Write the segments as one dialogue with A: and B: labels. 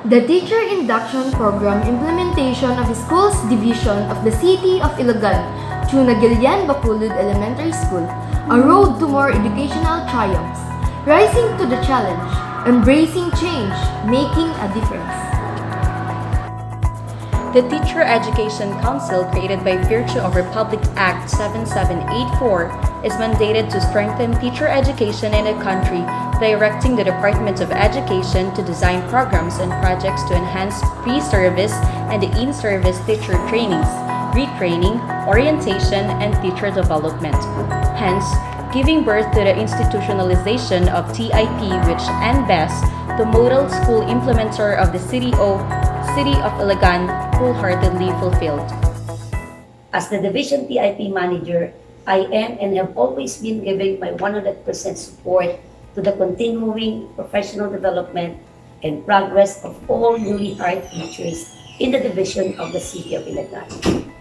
A: The Teacher Induction Program implementation of the Schools Division of the City of Ilagan through Nagilian Bacolod Elementary School, a road to more educational triumphs, rising to the challenge, embracing change, making a difference.
B: The Teacher Education Council, created by virtue of Republic Act 7784, is mandated to strengthen teacher education in the country, directing the Department of Education to design programs and projects to enhance pre-service and in-service teacher trainings, retraining, orientation, and teacher development. Hence, giving birth to the institutionalization of TIP, which NBES, the model school implementer of the City of Ilagan, wholeheartedly fulfilled.
C: As the Division TIP Manager, I am and have always been giving my 100% support to the continuing professional development and progress of all newly hired teachers in the division of the City of Ilagan.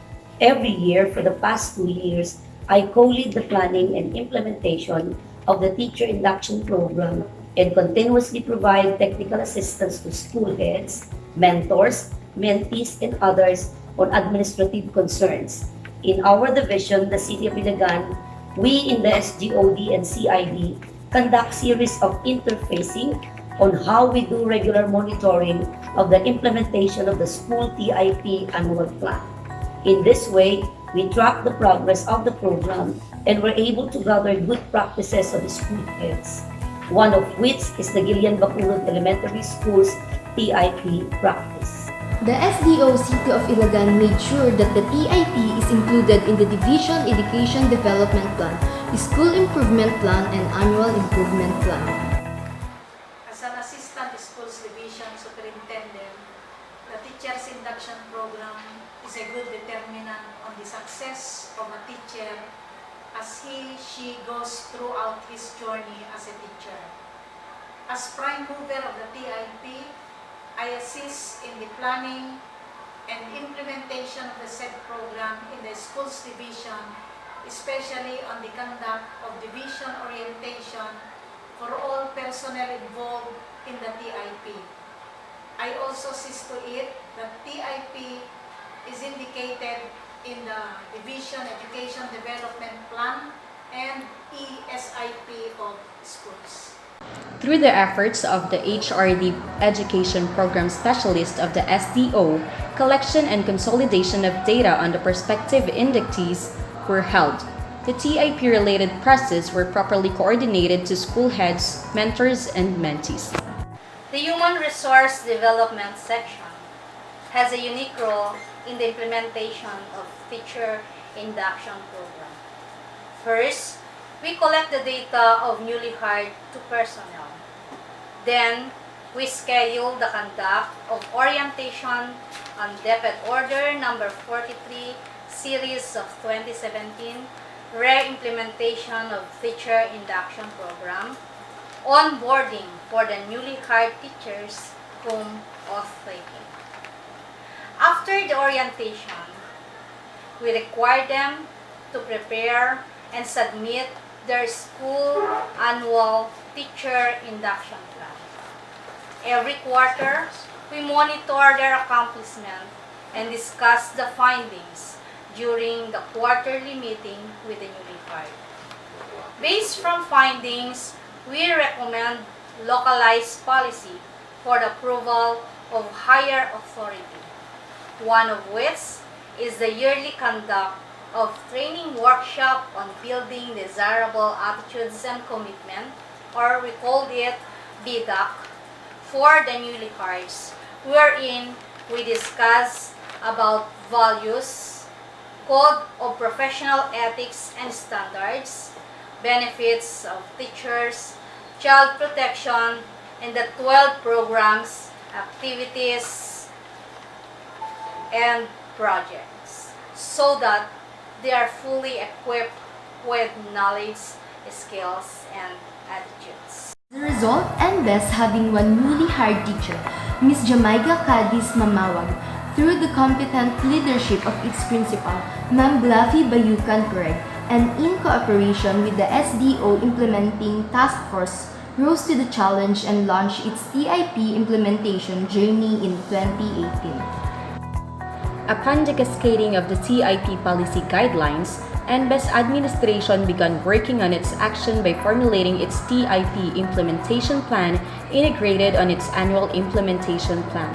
C: Every year for the past 2 years, I co-lead the planning and implementation of the Teacher Induction Program and continuously provide technical assistance to school heads, mentors, mentees, and others on administrative concerns. In our division, the City of Ilagan, we in the SGOD and CID conduct series of interfacing on how we do regular monitoring of the implementation of the school TIP annual plan. In this way, we track the progress of the program and we're able to gather good practices of the school heads, one of which is the Gilian Bacolod Elementary School's TIP practice.
A: The SDO City of Ilagan made sure that the TIP is included in the Division Education Development Plan, the School Improvement Plan, and Annual Improvement Plan.
D: As an Assistant Schools Division Superintendent, the Teacher's Induction Program is a good determinant on the success of a teacher as she goes throughout his journey as a teacher. As prime mover of the TIP, I assist in the planning and implementation of the said program in the schools division, especially on the conduct of division orientation for all personnel involved in the TIP. I also assist to it that TIP is indicated in the Division Education Development Plan and ESIP of schools.
B: Through the efforts of the HRD Education Program Specialist of the SDO, collection and consolidation of data on the prospective inductees were held. The TIP-related process were properly coordinated to school heads, mentors, and mentees.
E: The Human Resource Development section has a unique role in the implementation of Teacher Induction Program. First, we collect the data of newly hired to personnel. Then, we schedule the conduct of orientation on Depth Order number 43, series of 2017, re-implementation of Teacher Induction Program, onboarding for the newly hired teachers whom off-taking. After the orientation, we require them to prepare and submit their school annual teacher induction plan. Every quarter, we monitor their accomplishment and discuss the findings during the quarterly meeting with the newly hired. Based from findings, we recommend localized policy for the approval of higher authority, one of which is the yearly conduct of training workshop on building desirable attitudes and commitment, or we called it BDAC, for the newly hires, wherein we discuss about values, code of professional ethics and standards, benefits of teachers, child protection, and the 12 programs, activities, and projects, so that they are fully equipped with knowledge, skills, and attitudes.
A: As a result, NBES having one newly hired teacher, Ms. Jamaica Cadiz Mamawag, through the competent leadership of its principal, Ma'am Glaffy Bayukan Correct, and in cooperation with the SDO Implementing Task Force, rose to the challenge and launched its TIP implementation journey in 2018.
B: Upon the cascading of the TIP policy guidelines, NBES administration began working on its action by formulating its TIP implementation plan integrated on its annual implementation plan.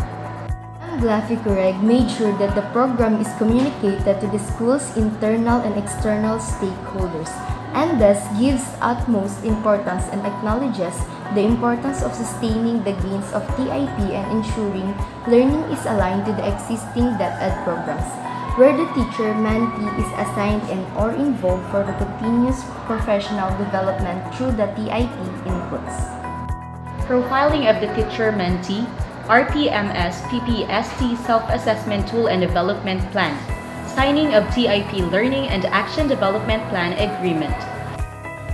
A: Glaficoreg made sure that the program is communicated to the school's internal and external stakeholders, and thus gives utmost importance and acknowledges the importance of sustaining the gains of TIP and ensuring learning is aligned to the existing DepEd programs, where the teacher mentee is assigned and or involved for the continuous professional development through the TIP inputs.
B: Profiling of the teacher mentee, RPMS PPST Self-Assessment Tool and Development Plan, signing of TIP Learning and Action Development Plan Agreement.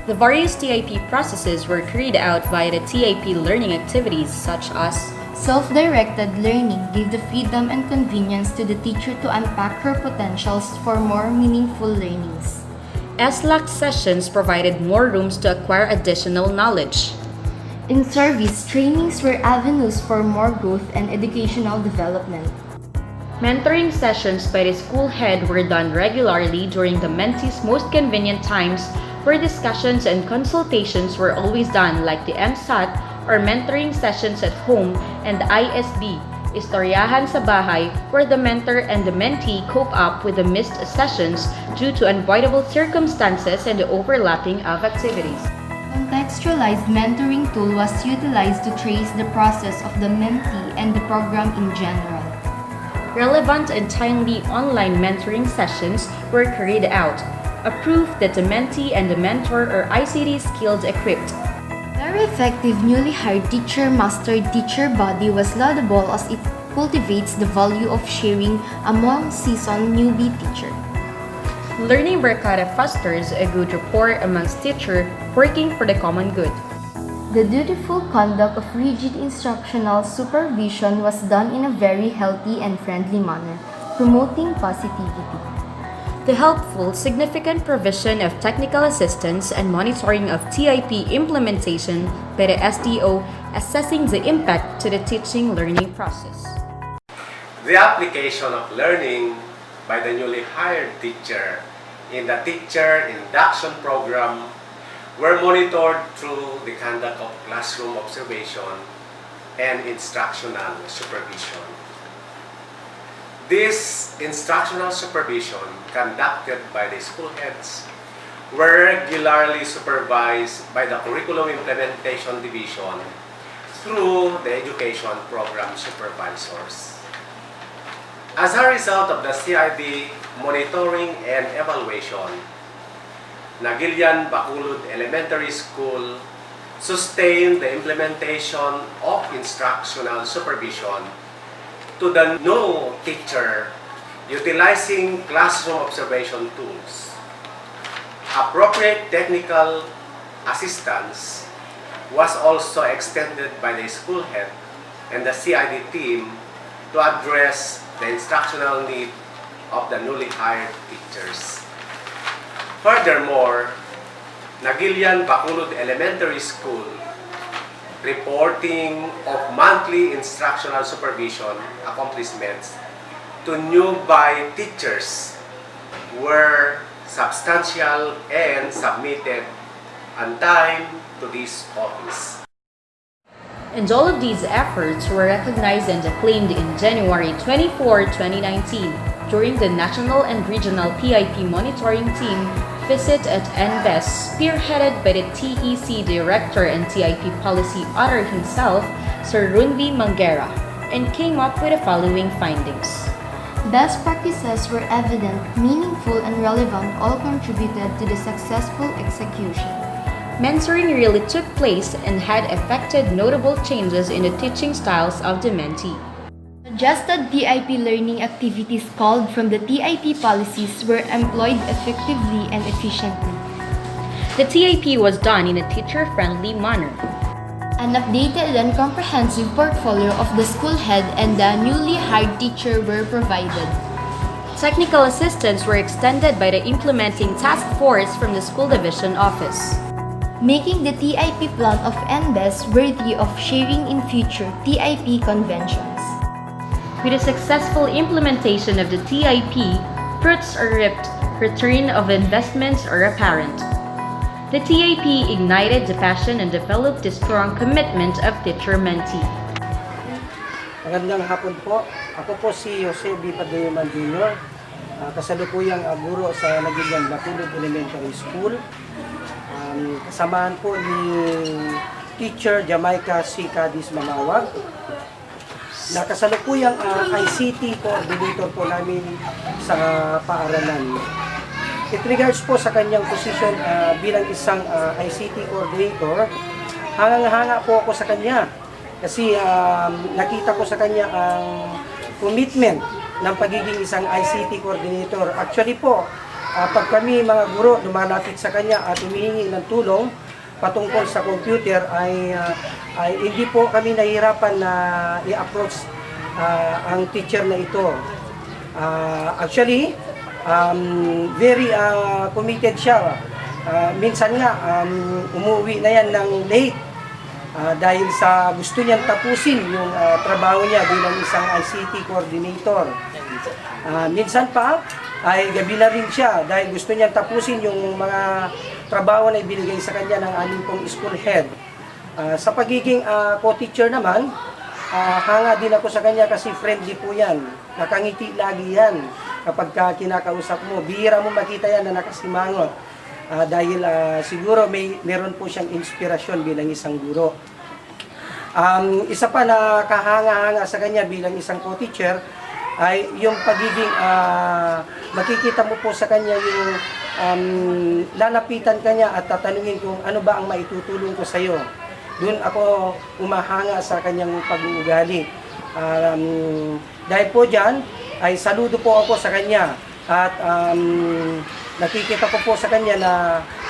B: The various TIP processes were carried out via the TIP learning activities such as
A: self-directed learning gave the freedom and convenience to the teacher to unpack her potentials for more meaningful learnings.
B: SLAC sessions provided more rooms to acquire additional knowledge.
A: In service, trainings were avenues for more growth and educational development.
B: Mentoring sessions by the school head were done regularly during the mentee's most convenient times, where discussions and consultations were always done, like the MSAT or mentoring sessions at home, and the ISB, Istoryahan sa Bahay, where the mentor and the mentee cope up with the missed sessions due to unavoidable circumstances and the overlapping of activities.
A: Contextualized mentoring tool was utilized to trace the process of the mentee and the program in general.
B: Relevant and timely online mentoring sessions were carried out, a proof that the mentee and the mentor are ICT skilled equipped.
A: Very effective newly hired teacher-master teacher body was laudable as it cultivates the value of sharing among seasoned newbie teacher.
B: Learning Barkada fosters a good rapport amongst teachers working for the common good.
A: The dutiful conduct of rigid instructional supervision was done in a very healthy and friendly manner, promoting positivity.
B: The helpful, significant provision of technical assistance and monitoring of TIP implementation by the SDO, assessing the impact to the teaching-learning process.
F: The application of learning by the newly hired teacher in the teacher induction program were monitored through the conduct of classroom observation and instructional supervision. This instructional supervision, conducted by the school heads, were regularly supervised by the Curriculum Implementation Division through the education program supervisors. As a result of the CID monitoring and evaluation, Nagilian Bacolod Elementary School sustained the implementation of instructional supervision to the new teacher utilizing classroom observation tools. Appropriate technical assistance was also extended by the school head and the CID team to address the instructional need of the newly hired teachers. Furthermore, Nagilian Bacolod Elementary School reporting of monthly instructional supervision accomplishments to newbie teachers were substantial and submitted on time to this office.
B: And all of these efforts were recognized and acclaimed in January 24, 2019 during the National and Regional PIP Monitoring Team visit at NBES, spearheaded by the TEC Director and TIP Policy Author himself, Sir Runby Mangera, and came up with the following findings.
A: Best practices were evident, meaningful, and relevant, all contributed to the successful execution.
B: Mentoring really took place and had effected notable changes in the teaching styles of the mentee.
A: Suggested TIP learning activities called from the TIP policies were employed effectively and efficiently.
B: The TIP was done in a teacher-friendly manner.
A: An updated and comprehensive portfolio of the school head and the newly hired teacher were provided.
B: Technical assistance were extended by the implementing task force from the school division office.
A: making the TIP plan of NBES worthy of sharing in future TIP conventions.
B: With the successful implementation of the TIP, fruits are reaped, return of investments are apparent. The TIP ignited the passion and developed the strong commitment of teacher-mentee.
G: Magandang hapon po. Ako po si Jose B. Paduyman Jr. Kasalukuyang guro sa Nagilian Bacolod Elementary School. Kasamahan po ni Teacher Jamaica C. Cadiz Mamawag. Kasalukuyang ICT coordinator po namin sa paaralan. It regards po sa kanyang position bilang isang ICT coordinator, hangang-hanga po ako sa kanya kasi nakita ko sa kanya ang commitment ng pagiging isang ICT coordinator. Actually po, pag kami mga guro lumalapit sa kanya at humihingi ng tulong patungkol sa computer ay hindi po kami nahihirapan na i-approach ang teacher na ito. Actually, very committed siya. Minsan nga, umuwi na yan ng late dahil sa gusto niyang tapusin yung trabaho niya bilang isang ICT coordinator. Minsan pa, ay gabi na rin siya dahil gusto niyang tapusin yung mga trabaho na ibinigay sa kanya ng aming pong school head. Sa pagiging co-teacher naman, hanga din ako sa kanya kasi friendly po yan. Nakangiti lagi yan. Kapag kinakausap mo, bihira mo makita yan na nakasimangot. Dahil siguro meron po siyang inspirasyon bilang isang guro. Isa pa na kahanga-hanga sa kanya bilang isang co-teacher ay yung pagiging, makikita mo po sa kanya yung lalapitan kanya at tatanungin kung ano ba ang maitutulong ko sa iyo. Doon ako umahanga sa kanyang pag-uugali. Dahil po dyan, ay saludo po ako sa kanya at nakikita ko po sa kanya na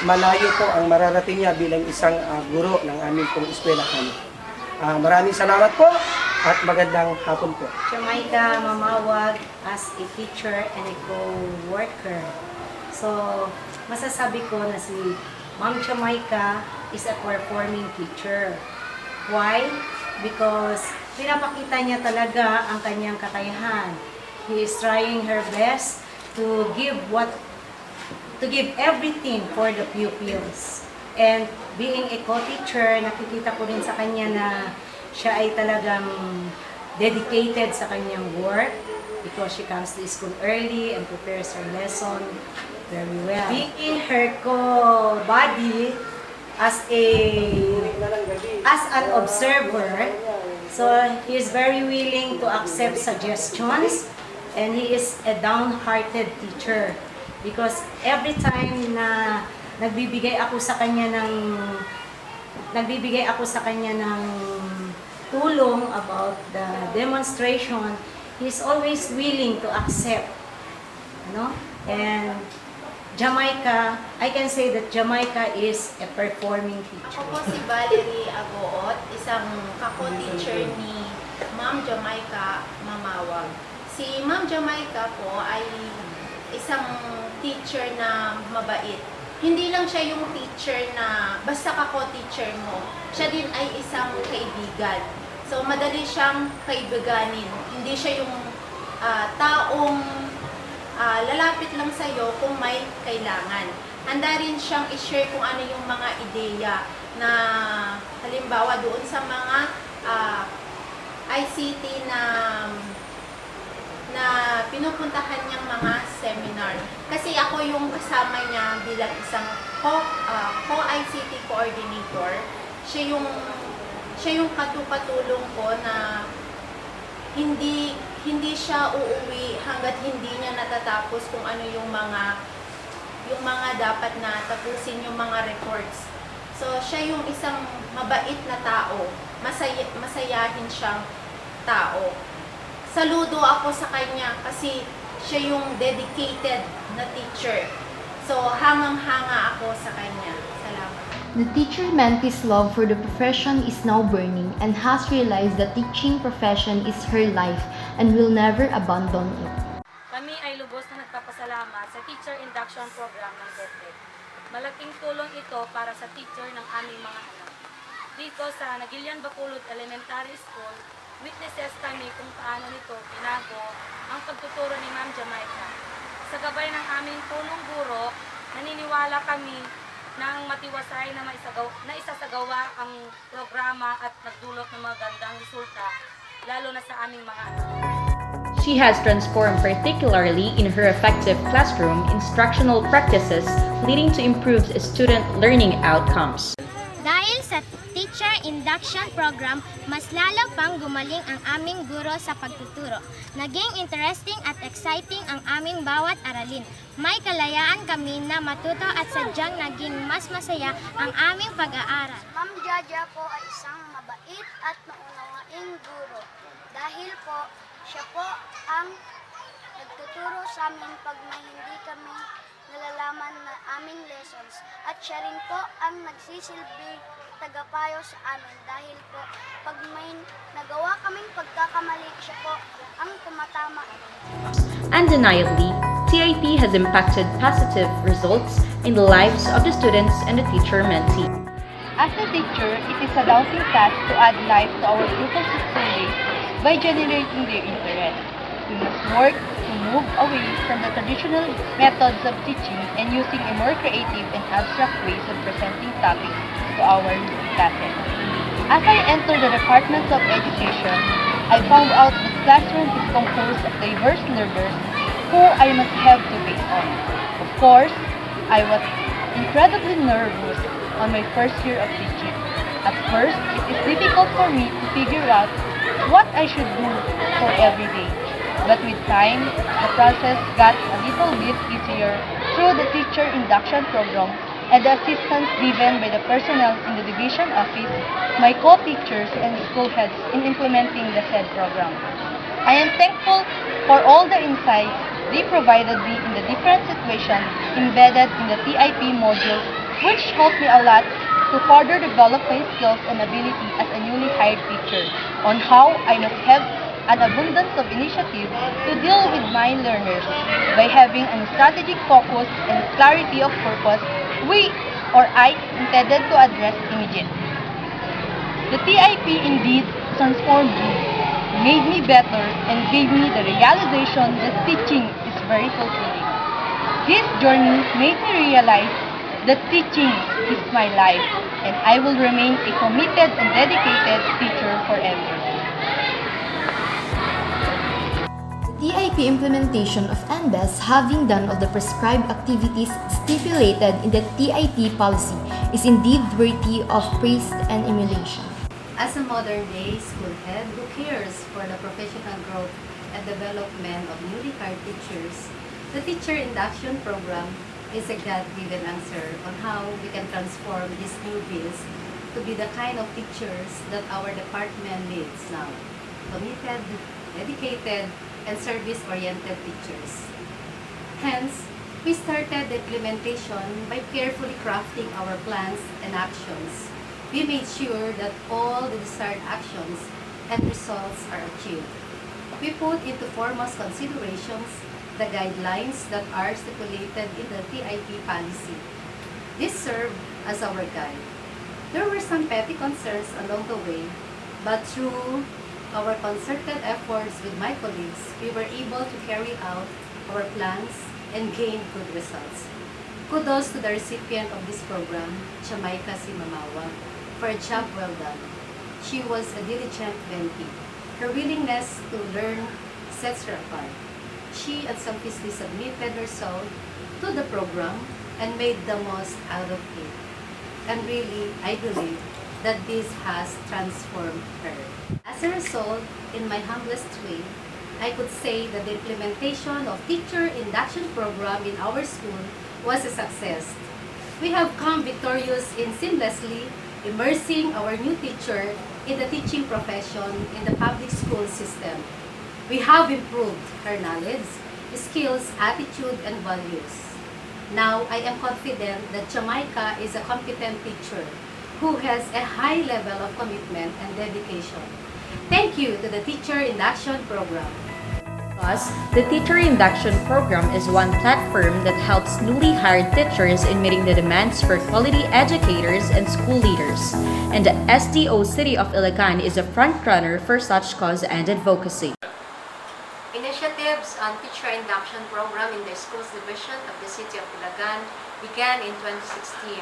G: malayo po ang mararating niya bilang isang guro ng aming pong eskwelahan. Maraming salamat po at magandang hapon po.
H: Jamaica Mamawag as a teacher and a co-worker. So, masasabi ko na si Ma'am Jamaica is a performing teacher. Why? Because pinapakita niya talaga ang kanyang kakayahan. He is trying her best to give everything for the pupils. And being a co-teacher, nakikita ko rin sa kanya na siya ay talagang dedicated sa kanyang work because she comes to school early and prepares her lesson very well. Being her co-body as an observer, so he is very willing to accept suggestions. And he is a down-hearted teacher because every time na nagbibigay ako sa kanya ng tulong about the demonstration, he is always willing to accept. And Jamaica, I can say that Jamaica is a performing teacher.
I: Ako po si Valerie Agoot, isang kako-teacher ni Ma'am Jamaica Mamawag. Si Ma'am Jamaica po ay isang teacher na mabait. Hindi lang siya yung teacher na basta kako-teacher mo, siya din ay isang kaibigan. So madali siyang kaibiganin. Hindi siya yung taong lalapit lang sa'yo kung may kailangan. Handa rin siyang i-share kung ano yung mga ideya na halimbawa doon sa mga ICT na pinupuntahan niyang mga seminar. Kasi ako yung kasama niya bilang isang co-ICT coordinator. Siya yung katulong ko na hindi siya uuwi hanggat hindi niya natatapos kung ano yung mga dapat na tapusin yung mga reports. So siya yung isang mabait na tao, masayahin siyang tao. Saludo ako sa kanya kasi siya yung dedicated na teacher. So, hangang-hanga ako sa kanya. Salamat.
A: The teacher-mentee's love for the profession is now burning and has realized that teaching profession is her life and will never abandon it.
J: Kami ay lubos na nagpapasalamat sa Teacher Induction Program ng DepEd. Malaking tulong ito para sa teacher ng aming mga anak. Dito sa Nagilian Bacolod Elementary School, witnesses kami kung paano nito binago ang pagtuturo ni Ma'am Jamaica. Sa gabay ng aming punong guro, naniniwala kami na ang matiwasay na isasagawa ang programa at nagdulot ng magandang resulta, lalo na sa aming mga anak.
B: She has transformed particularly in her effective classroom instructional practices, leading to improved student learning outcomes.
K: Dahil sa Teacher Induction Program, mas lalo pang gumaling ang aming guro sa pagtuturo. Naging interesting at exciting ang aming bawat aralin. May kalayaan kami na matuto at sadyang naging mas masaya ang aming pag-aaral.
L: Ma'am Jaja po ay isang mabait at maunawaing guro. Dahil po, siya po ang nagtuturo sa amin pag may hindi kami nalalaman na aming lessons. At siya rin po ang nagsisilbi tagapayo sa amin dahil po pag may nagawa kaming pagkakamali, siya po ang tumatama.
B: Undeniably, TIP has impacted positive results in the lives of the students and the teacher-mentee.
M: As a teacher, it is a daunting task to add life to our pupils' school days by generating their interest. We must work to move away from the traditional methods of teaching and using a more creative and abstract ways of presenting topics to our classes. As I entered the Department of Education, I found out that classroom is composed of diverse learners who I must have to face on. Of course, I was incredibly nervous on my first year of teaching. At first, it is difficult for me to figure out what I should do for every day. But with time, the process got a little bit easier through the teacher induction program and the assistance given by the personnel in the division office, my co-teachers and school heads in implementing the said program. I am thankful for all the insights they provided me in the different situations embedded in the TIP modules, which helped me a lot to further develop my skills and ability as a newly hired teacher on how I must have an abundance of initiative to deal with my learners by having a strategic focus and clarity of purpose I intended to address immediately. The TIP indeed transformed me, made me better, and gave me the realization that teaching is very fulfilling. This journey made me realize that teaching is my life, and I will remain a committed and dedicated teacher forever.
A: TIP implementation of NBES, having done all the prescribed activities stipulated in the TIP policy, is indeed worthy of praise and emulation.
H: As a modern-day school head who cares for the professional growth and development of newly hired teachers, the Teacher Induction Program is a God-given answer on how we can transform these newbies to be the kind of teachers that our department needs now. Committed, dedicated, and service-oriented teachers. Hence, we started the implementation by carefully crafting our plans and actions. We made sure that all the desired actions and results are achieved. We put into foremost considerations the guidelines that are stipulated in the TIP policy. This served as our guide. There were some petty concerns along the way, but through our concerted efforts with my colleagues, we were able to carry out our plans and gain good results. Kudos to the recipient of this program, Jamaica Simamawa, for a job well done. She was a diligent mentee. Her willingness to learn sets her apart. She unselfishly submitted herself to the program and made the most out of it. And really, I believe that this has transformed her. As a result, in my humblest way, I could say that the implementation of Teacher Induction Program in our school was a success. We have come victorious in seamlessly immersing our new teacher in the teaching profession in the public school system. We have improved her knowledge, skills, attitude, and values. Now, I am confident that Jamaica is a competent teacher who has a high level of commitment and dedication. Thank you to the Teacher Induction Program.
B: Thus, the Teacher Induction Program is one platform that helps newly hired teachers in meeting the demands for quality educators and school leaders. And the SDO City of Iligan is a frontrunner for such cause and advocacy.
N: Initiatives on Teacher Induction Program in the Schools Division of the City of Iligan began in 2016.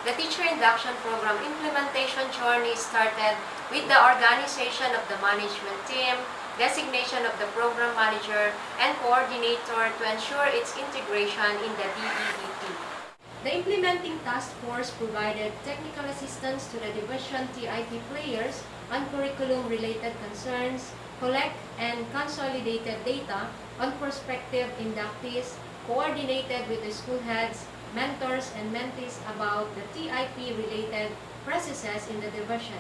N: The Teacher Induction Program implementation journey started with the organization of the management team, designation of the program manager and coordinator to ensure its integration in the DEDT. The implementing task force provided technical assistance to the division TIP players on curriculum-related concerns, collect and consolidated data on prospective inductees, coordinated with the school heads, mentors, and mentees about the TIP-related processes in the division.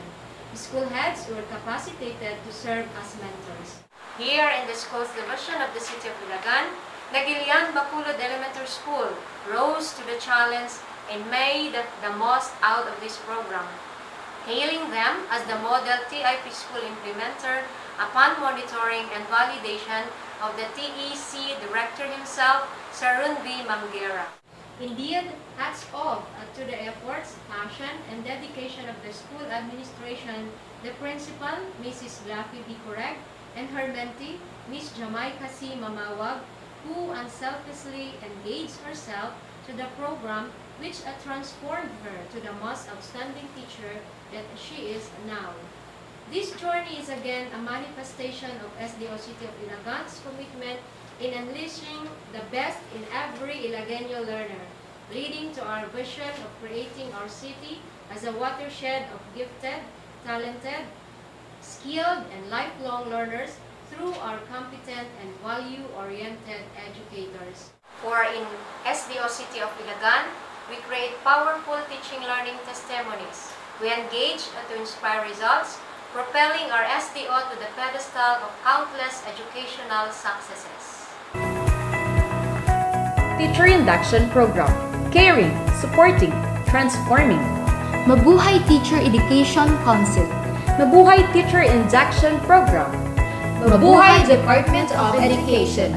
N: School heads were capacitated to serve as mentors. Here in the Schools Division of the City of Iligan, Nagilian Bacolod Elementary School rose to the challenge and made the most out of this program, hailing them as the model TIP school implementer upon monitoring and validation of the TEC Director himself, Sarun B. Manguera. Indeed, hats off to the efforts, passion, and dedication of the school administration, the principal, Mrs. Laffy B. Correct, and her mentee, Ms. Jamaica C. Mamawag, who unselfishly engaged herself to the program which transformed her to the most outstanding teacher that she is now. This journey is again a manifestation of SDO City of Iligan's commitment in unleashing the best in every Ilagueño learner, leading to our vision of creating our city as a watershed of gifted, talented, skilled, and lifelong learners through our competent and value-oriented educators. For in SDO City of Iligan, we create powerful teaching learning testimonies. We engage to inspire results, propelling our SDO to the pedestal of countless educational successes.
B: Teacher Induction Program. Caring, supporting, transforming.
A: Mabuhay Teacher Education Council.
B: Mabuhay Teacher Induction Program.
A: Mabuhay Department of Education.